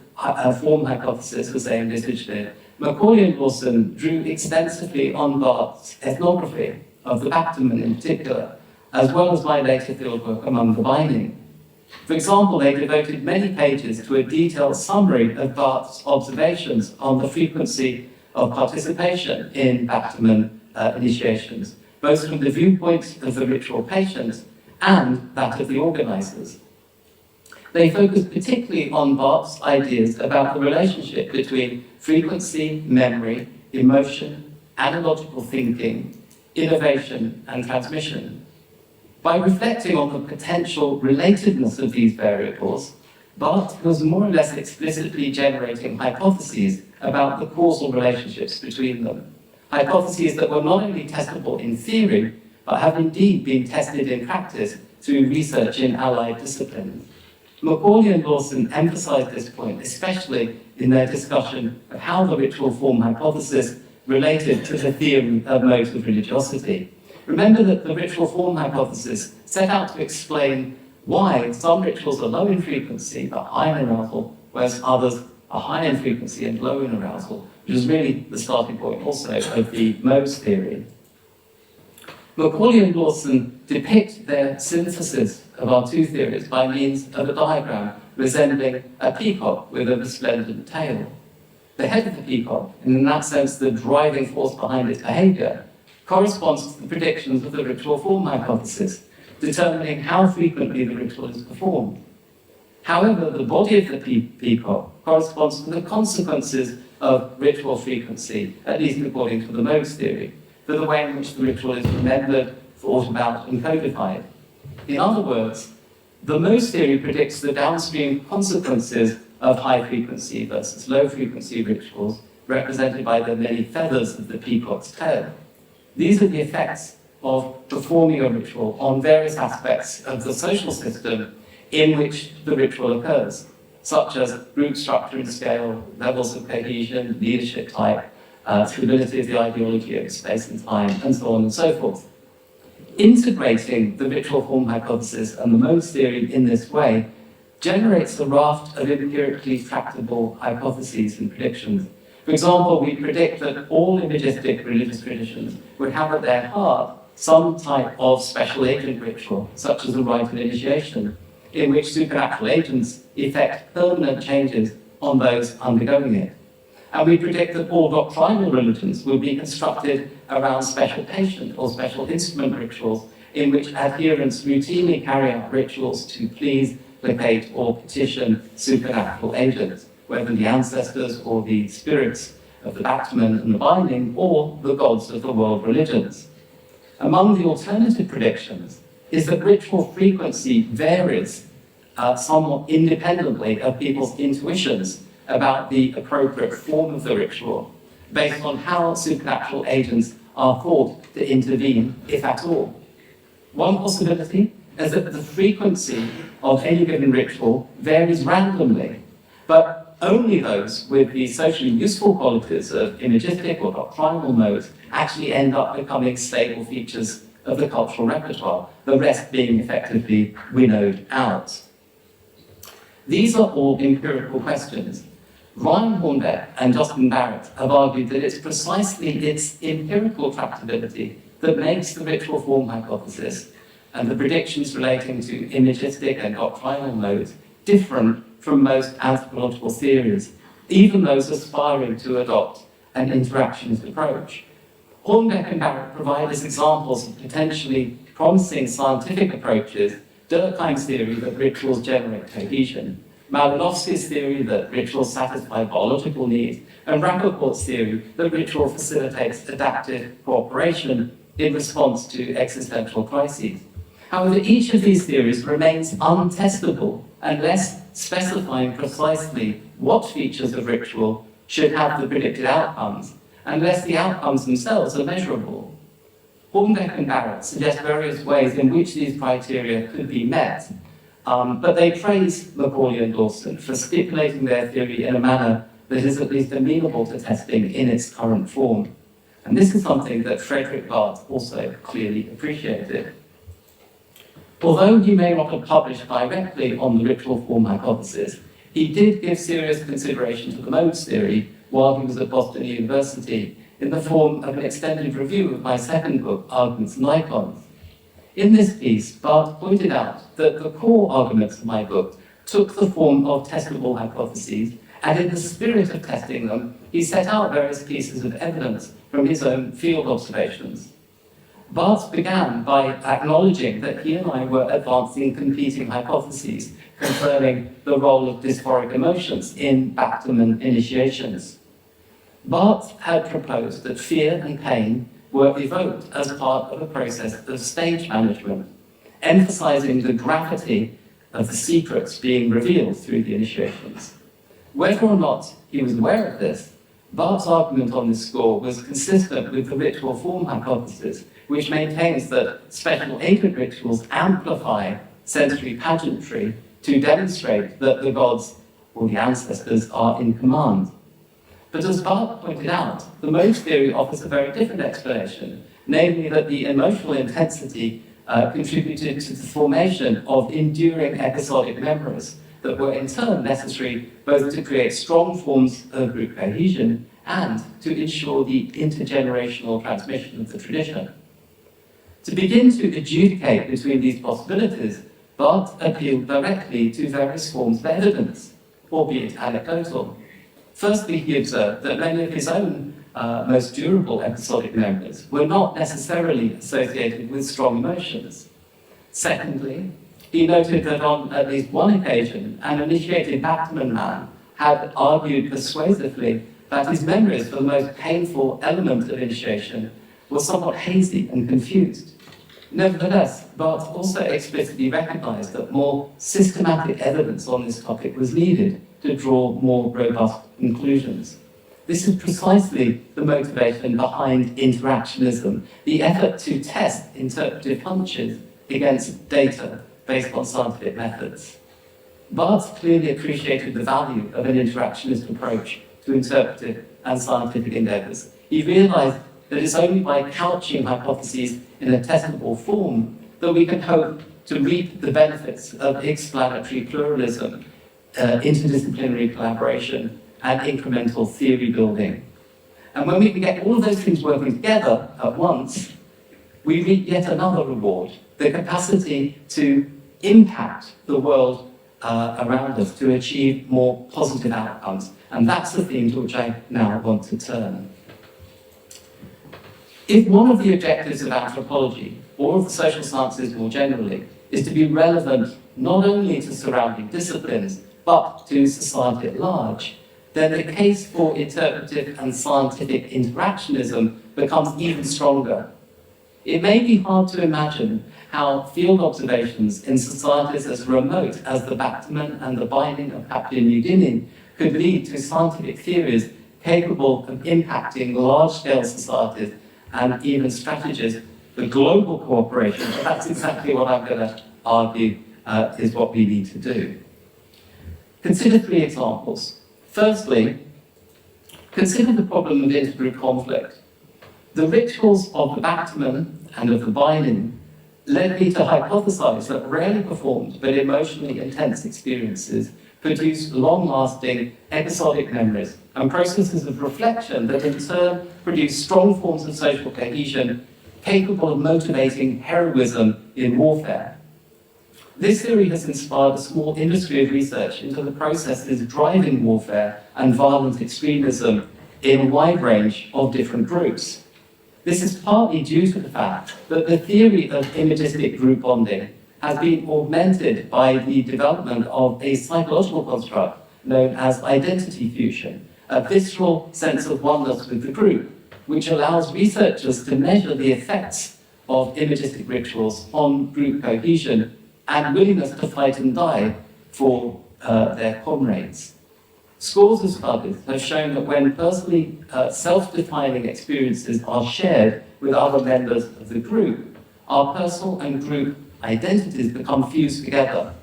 B: form hypothesis, as they envisaged it, Macaulay and Lawson drew extensively on Barth's ethnography of the Baptism in particular, as well as my later fieldwork among the binding. For example, they devoted many pages to a detailed summary of Barth's observations on the frequency of participation in Baptism initiations, both from the viewpoint of the ritual patients and that of the organizers. They focused particularly on Barth's ideas about the relationship between frequency, memory, emotion, analogical thinking, innovation, and transmission. By reflecting on the potential relatedness of these variables, Barth was more or less explicitly generating hypotheses about the causal relationships between them. Hypotheses that were not only testable in theory, but have indeed been tested in practice through research in allied disciplines. Macaulay and Lawson emphasized this point, especially in their discussion of how the ritual form hypothesis related to the theory of modes of religiosity. Remember that the ritual form hypothesis set out to explain why some rituals are low in frequency but high in arousal, whereas others are high in frequency and low in arousal, which is really the starting point also of the modes theory. Macaulay and Lawson depict their synthesis of our two theories by means of a diagram resembling a peacock with a resplendent tail. The head of the peacock, and in that sense the driving force behind its behavior, corresponds to the predictions of the ritual form hypothesis, determining how frequently the ritual is performed. However, the body of the peacock corresponds to the consequences of ritual frequency, at least according to the modes theory, for the way in which the ritual is remembered, thought about, and codified. In other words, the modes theory predicts the downstream consequences of high-frequency versus low-frequency rituals, represented by the many feathers of the peacock's tail. These are the effects of performing a ritual on various aspects of the social system in which the ritual occurs, such as group structure and scale, levels of cohesion, leadership type, stability of the ideology of space and time, and so on and so forth. Integrating the ritual form hypothesis and the modes theory in this way generates a raft of empirically tractable hypotheses and predictions. For example, we predict that all imagistic religious traditions would have at their heart some type of special agent ritual, such as a rite of initiation, in which supernatural agents effect permanent changes on those undergoing it. And we predict that all doctrinal religions will be constructed around special patient or special instrument rituals in which adherents routinely carry out rituals to please, placate, or petition supernatural agents, whether the ancestors or the spirits of the batsman and the binding, or the gods of the world religions. Among the alternative predictions is that ritual frequency varies somewhat independently of people's intuitions about the appropriate form of the ritual, based on how supernatural agents are thought to intervene, if at all. One possibility is that the frequency of any given ritual varies randomly, but only those with the socially useful qualities of imagistic or doctrinal modes actually end up becoming stable features of the cultural repertoire, the rest being effectively winnowed out. These are all empirical questions. Ryan Hornbeck and Justin Barrett have argued that it's precisely its empirical tractability that makes the ritual form hypothesis and the predictions relating to imagistic and doctrinal modes different from most anthropological theories, even those aspiring to adopt an interactionist approach. Hornbeck and Barrett provide as examples of potentially promising scientific approaches Durkheim's theory that rituals generate cohesion, Malinowski's theory that rituals satisfy biological needs, and Rappaport's theory that ritual facilitates adaptive cooperation in response to existential crises. However, each of these theories remains untestable unless specifying precisely what features of ritual should have the predicted outcomes, unless the outcomes themselves are measurable. Hornbeck and Barrett suggest various ways in which these criteria could be met, but they praise Macaulay and Lawson for stipulating their theory in a manner that is at least amenable to testing in its current form. And this is something that Fredrik Barth also clearly appreciated. Although he may not have published directly on the ritual form hypothesis, he did give serious consideration to the modes theory while he was at Boston University in the form of an extended review of my second book, Arguments and Icons. In this piece, Barth pointed out that the core arguments of my book took the form of testable hypotheses, and in the spirit of testing them, he set out various pieces of evidence from his own field observations. Barth began by acknowledging that he and I were advancing competing hypotheses concerning the role of dysphoric emotions in Backterman initiations. Barth had proposed that fear and pain were evoked as part of a process of stage management, emphasizing the gravity of the secrets being revealed through the initiations. Whether or not he was aware of this, Barth's argument on this score was consistent with the ritual form hypothesis, which maintains that special ancient rituals amplify sensory pageantry to demonstrate that the gods or the ancestors are in command. But as Barth pointed out, the modes theory offers a very different explanation, namely that the emotional intensity contributed to the formation of enduring episodic memories that were in turn necessary both to create strong forms of group cohesion and to ensure the intergenerational transmission of the tradition. To begin to adjudicate between these possibilities, Barth appealed directly to various forms of evidence, albeit anecdotal. Firstly, he observed that many of his own most durable episodic memories were not necessarily associated with strong emotions. Secondly, he noted that on at least one occasion, an initiated Backterman man had argued persuasively that his memories for the most painful element of initiation were somewhat hazy and confused. Nevertheless, Barth also explicitly recognized that more systematic evidence on this topic was needed to draw more robust conclusions. This is precisely the motivation behind interactionism, the effort to test interpretive hunches against data based on scientific methods. Barth clearly appreciated the value of an interactionist approach to interpretive and scientific endeavors. He realized that it's only by couching hypotheses in a testable form that we can hope to reap the benefits of explanatory pluralism, interdisciplinary collaboration, and incremental theory building. And when we can get all of those things working together at once, we reap yet another reward, the capacity to impact the world around us, to achieve more positive outcomes. And that's the theme to which I now want to turn. If one of the objectives of anthropology, or of the social sciences more generally, is to be relevant not only to surrounding disciplines, but to society at large, then the case for interpretive and scientific interactionism becomes even stronger. It may be hard to imagine how field observations in societies as remote as the Backterman and the binding of Papua New Guinea could lead to scientific theories capable of impacting large-scale societies and even strategies for global cooperation. But that's exactly what I'm going to argue is what we need to do. Consider three examples. Firstly, consider the problem of intergroup conflict. The rituals of the Backterman and of the binding led me to hypothesize that rarely performed but emotionally intense experiences produce long-lasting episodic memories and processes of reflection that in turn produce strong forms of social cohesion capable of motivating heroism in warfare. This theory has inspired a small industry of research into the processes driving warfare and violent extremism in a wide range of different groups. This is partly due to the fact that the theory of imagistic group bonding has been augmented by the development of a psychological construct known as identity fusion, a visceral sense of oneness with the group, which allows researchers to measure the effects of imagistic rituals on group cohesion and willingness to fight and die for their comrades. Scores of studies have shown that when personally self-defining experiences are shared with other members of the group, our personal and group identities become fused together.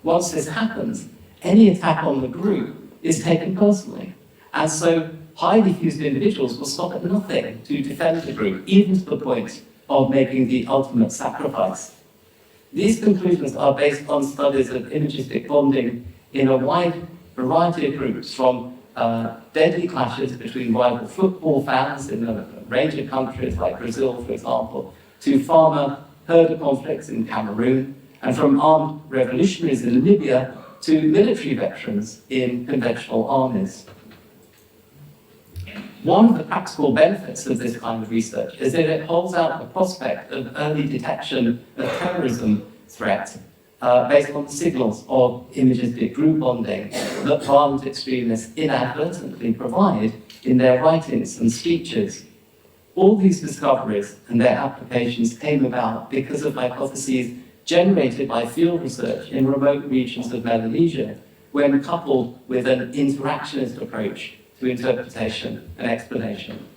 B: Once this happens, any attack on the group is taken personally. And so highly fused individuals will stop at nothing to defend the group, even to the point of making the ultimate sacrifice. These conclusions are based on studies of imagistic bonding in a wide variety of groups, from deadly clashes between rival football fans in a range of countries like Brazil, for example, to farmer-herder conflicts in Cameroon, and from armed revolutionaries in Libya to military veterans in conventional armies. One of the practical benefits of this kind of research is that it holds out the prospect of early detection of terrorism threat based on the signals of imagistic group bonding that violent extremists inadvertently provide in their writings and speeches. All these discoveries and their applications came about because of hypotheses generated by field research in remote regions of Melanesia, when coupled with an interactionist approach to interpretation and explanation.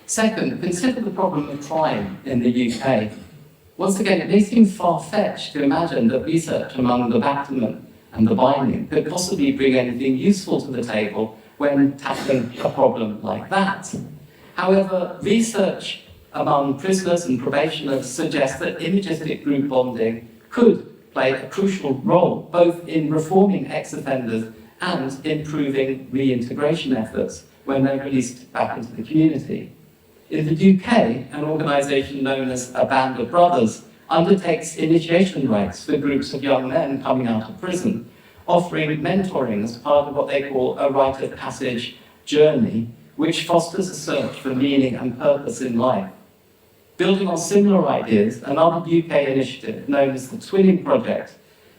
B: Second, consider the problem of crime in the UK. Once again, it may seem far-fetched to imagine that research among the Batman and the Binding could possibly bring anything useful to the table when tackling a problem like that. However, research among prisoners and probationers suggests that imagistic group bonding could play a crucial role both in reforming ex-offenders and improving reintegration efforts when they're released back into the community. In the UK, an organisation known as A Band of Brothers undertakes initiation rites for groups of young men coming out of prison, offering mentoring as part of what they call a rite of passage journey, which fosters a search for meaning and purpose in life. Building on similar ideas, another UK initiative known as the Twinning Project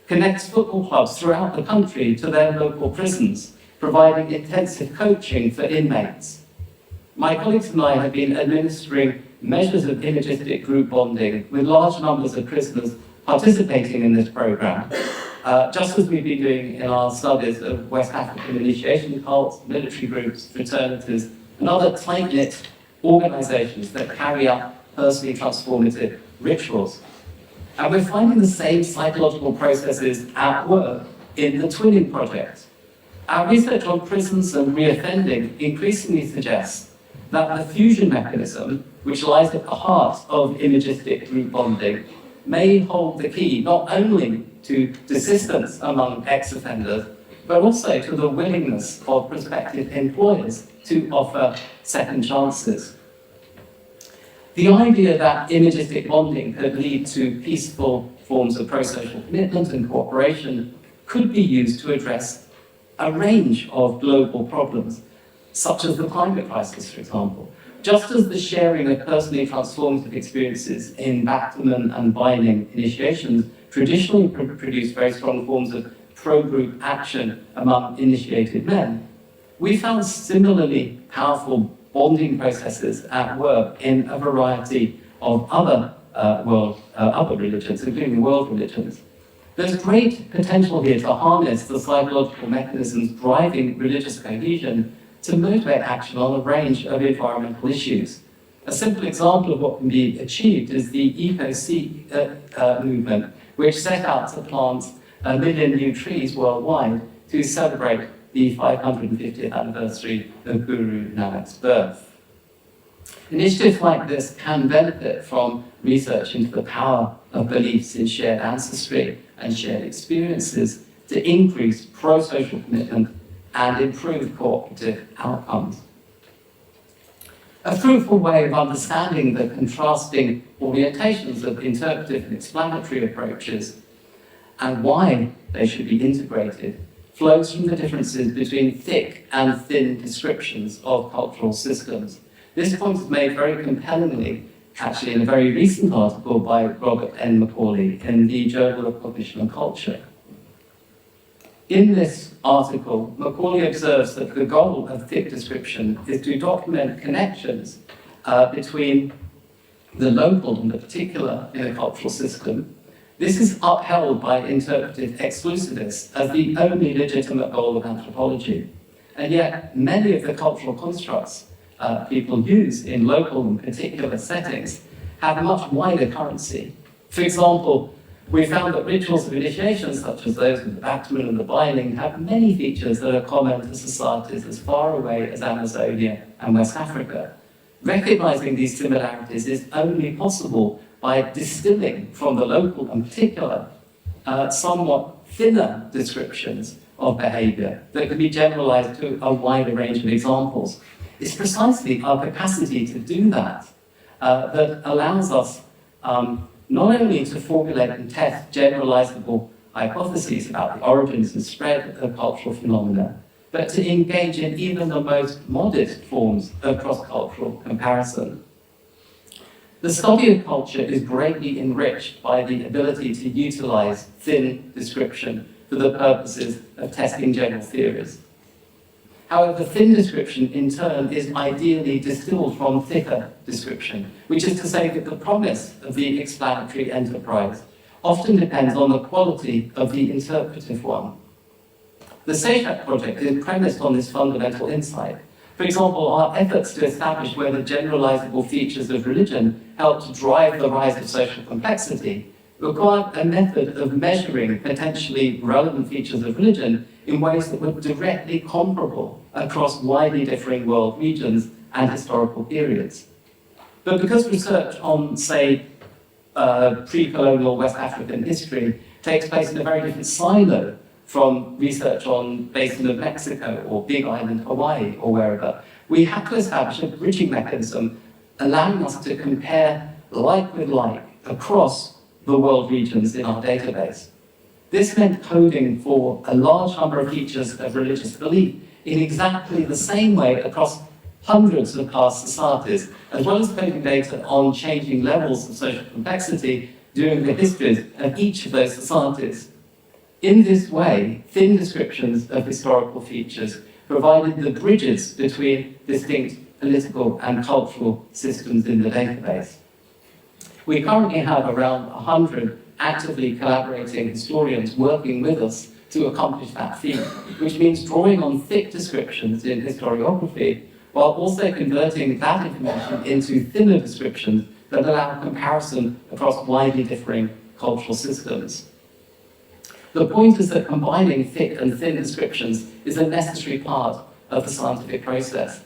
B: connects football clubs throughout the country to their local prisons, providing intensive coaching for inmates. My colleagues and I have been administering measures of imagistic group bonding with large numbers of prisoners participating in this programme, just as we've been doing in our studies of West African initiation cults, military groups, fraternities, and other tight-knit organisations that carry out personally transformative rituals. And we're finding the same psychological processes at work in the Twinning Project. Our research on prisons and reoffending increasingly suggests that the fusion mechanism, which lies at the heart of imagistic group bonding, may hold the key not only to desistance among ex-offenders, but also to the willingness of prospective employers to offer second chances. The idea that imagistic bonding could lead to peaceful forms of pro-social commitment and cooperation could be used to address a range of global problems, such as the climate crisis, for example. Just as the sharing of personally transformative experiences in Bachman and Binding initiations traditionally produce very strong forms of pro-group action among initiated men, we found similarly powerful bonding processes at work in a variety of other religions, including world religions. There's great potential here to harness the psychological mechanisms driving religious cohesion to motivate action on a range of environmental issues. A simple example of what can be achieved is the Eco-Seek movement, which set out to plant 1 million new trees worldwide to celebrate the 550th anniversary of Guru Nanak's birth. Initiatives like this can benefit from research into the power of beliefs in shared ancestry and shared experiences to increase pro-social commitment and improve cooperative outcomes. A fruitful way of understanding the contrasting orientations of interpretive and explanatory approaches and why they should be integrated flows from the differences between thick and thin descriptions of cultural systems. This point is made very compellingly, actually, in a very recent article by Robert N. Macaulay in the Journal of Cognition and Culture. In this article, Macaulay observes that the goal of thick description is to document connections between the local and the particular in a cultural system. This is upheld by interpretive exclusivists as the only legitimate goal of anthropology. And yet, many of the cultural constructs people use in local and particular settings have a much wider currency. For example, We found that rituals of initiation, such as those with the baptism and the binding, have many features that are common to societies as far away as Amazonia and West Africa. Recognizing these similarities is only possible by distilling from the local and particular somewhat thinner descriptions of behavior that can be generalized to a wider range of examples. It's precisely our capacity to do that that allows us not only to formulate and test generalizable hypotheses about the origins and spread of cultural phenomena, but to engage in even the most modest forms of cross-cultural comparison. The study of culture is greatly enriched by the ability to utilize thin description for the purposes of testing general theories. However, thin description, in turn, is ideally distilled from thicker description, which is to say that the promise of the explanatory enterprise often depends on the quality of the interpretive one. The Seychat project is premised on this fundamental insight. For example, our efforts to establish whether generalizable features of religion help to drive the rise of social complexity required a method of measuring potentially relevant features of religion in ways that were directly comparable across widely differing world regions and historical periods. But because research on, say, pre-colonial West African history takes place in a very different silo from research on Basin of Mexico or Big Island Hawaii or wherever, we had to establish a bridging mechanism allowing us to compare like with like across the world regions in our database. This meant coding for a large number of features of religious belief in exactly the same way across hundreds of past societies, as well as coding data on changing levels of social complexity during the histories of each of those societies. In this way, thin descriptions of historical features provided the bridges between distinct political and cultural systems in the database. We currently have around 100 actively collaborating historians working with us to accomplish that feat, which means drawing on thick descriptions in historiography while also converting that information into thinner descriptions that allow comparison across widely differing cultural systems. The point is that combining thick and thin descriptions is a necessary part of the scientific process.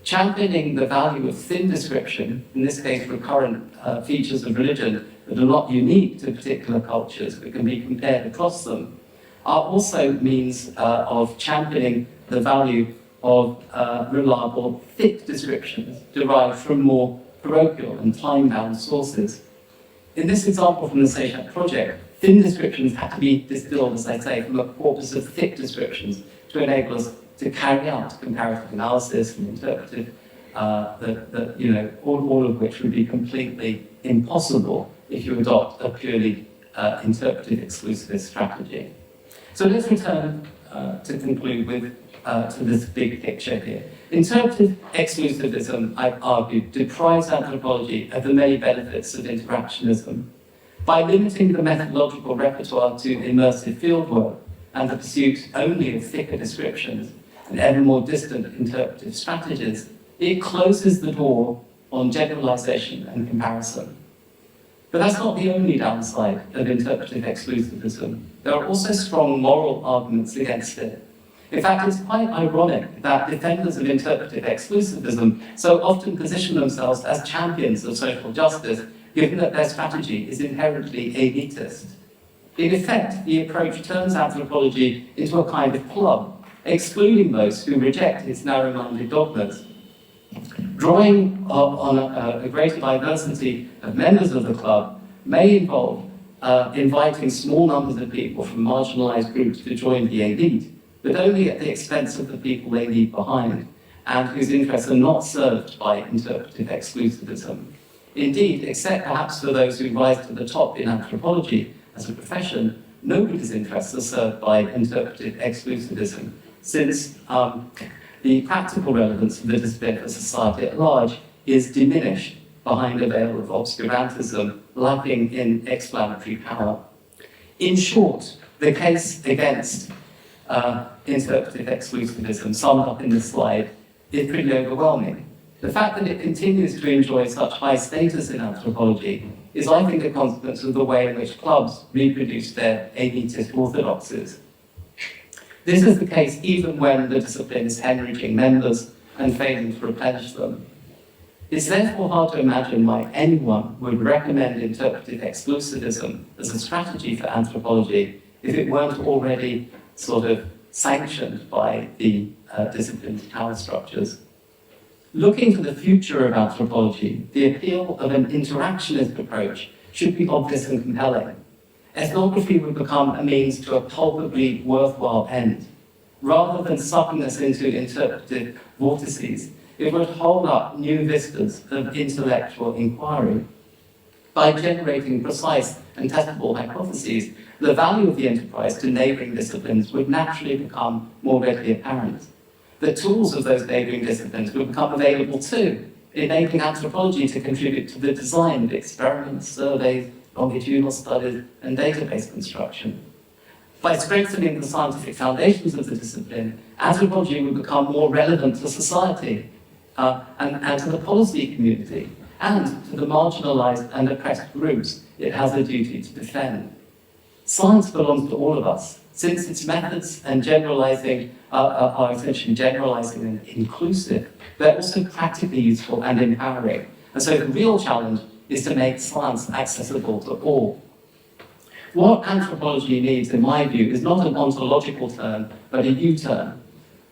B: Championing the value of thin description, in this case recurrent features of religion that are not unique to particular cultures but can be compared across them, are also means of championing the value of reliable thick descriptions derived from more parochial and time-bound sources. In this example from the Seychat project, thin descriptions had to be distilled, as I say, from a corpus of thick descriptions to enable us to carry out comparative analysis and interpretive, all of which would be completely impossible if you adopt a purely interpretive exclusivist strategy. So let's return to conclude with to this big picture here. Interpretive exclusivism, I've argued, deprives anthropology of the many benefits of interactionism. By limiting the methodological repertoire to immersive fieldwork and the pursuit only of thicker descriptions and ever more distant interpretive strategies, it closes the door on generalization and comparison. But that's not the only downside of interpretive exclusivism. There are also strong moral arguments against it. In fact, it's quite ironic that defenders of interpretive exclusivism so often position themselves as champions of social justice, given that their strategy is inherently elitist. In effect, the approach turns anthropology into a kind of club, excluding those who reject its narrow-minded dogmas. Drawing on a greater diversity of members of the club may involve inviting small numbers of people from marginalized groups to join the elite, but only at the expense of the people they leave behind, and whose interests are not served by interpretive exclusivism. Indeed, except perhaps for those who rise to the top in anthropology as a profession, nobody's interests are served by interpretive exclusivism, since the practical relevance of the discipline for society at large is diminished behind a veil of obscurantism lacking in explanatory power. In short, the case against interpretive exclusivism, summed up in this slide, is pretty overwhelming. The fact that it continues to enjoy such high status in anthropology is, I think, a consequence of the way in which clubs reproduce their elitist orthodoxies. This is the case even when the discipline is hemorrhaging members and failing to replenish them. It's therefore hard to imagine why anyone would recommend interpretive exclusivism as a strategy for anthropology if it weren't already sort of sanctioned by the discipline's power structures. Looking to the future of anthropology, the appeal of an interactionist approach should be obvious and compelling. Ethnography would become a means to a palpably worthwhile end. Rather than sucking us into interpretive vortices, it would hold up new vistas of intellectual inquiry. By generating precise and testable hypotheses, the value of the enterprise to neighbouring disciplines would naturally become more readily apparent. The tools of those neighbouring disciplines would become available too, enabling anthropology to contribute to the design of experiments, surveys, longitudinal studies, and database construction. By strengthening the scientific foundations of the discipline, anthropology would become more relevant to society and to the policy community, and to the marginalised and oppressed groups it has a duty to defend. Science belongs to all of us, since its methods and generalising are essentially generalising and inclusive. They're also practically useful and empowering. And so the real challenge is to make science accessible to all. What anthropology needs, in my view, is not an ontological turn, but a U-turn.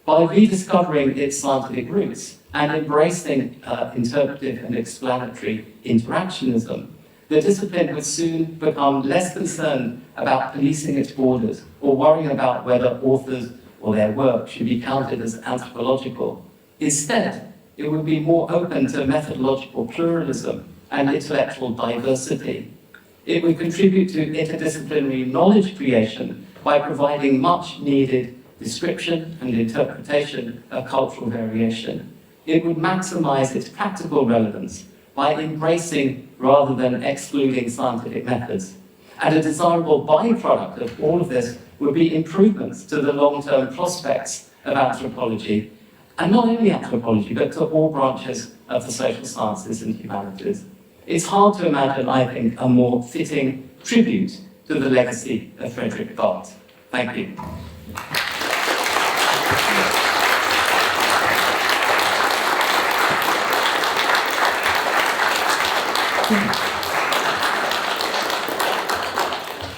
B: By rediscovering its scientific roots and embracing interpretive and explanatory interactionism, the discipline would soon become less concerned about policing its borders or worrying about whether authors or their work should be counted as anthropological. Instead, it would be more open to methodological pluralism and intellectual diversity. It would contribute to interdisciplinary knowledge creation by providing much needed description and interpretation of cultural variation. It would maximize its practical relevance by embracing rather than excluding scientific methods. And a desirable byproduct of all of this would be improvements to the long-term prospects of anthropology, and not only anthropology, but to all branches of the social sciences and humanities. It's hard to imagine, I think, a more fitting tribute to the legacy of Fredrik Barth. Thank you.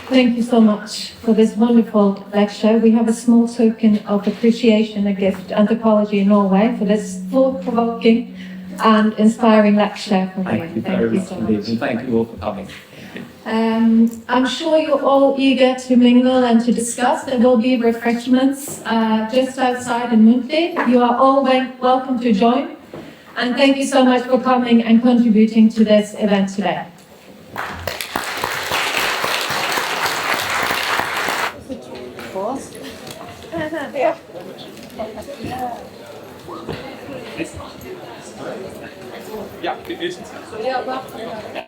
A: Thank you so much for this wonderful lecture. We have a small token of appreciation and gift to Anthropology in Norway for this thought-provoking and inspiring lecture from you.
B: Thank you very much indeed, and thank you all for coming.
A: I'm sure you're all eager to mingle and to discuss. There will be refreshments just outside in Muntli. You are all welcome to join. And thank you so much for coming and contributing to this event today.
C: Ja, det er det.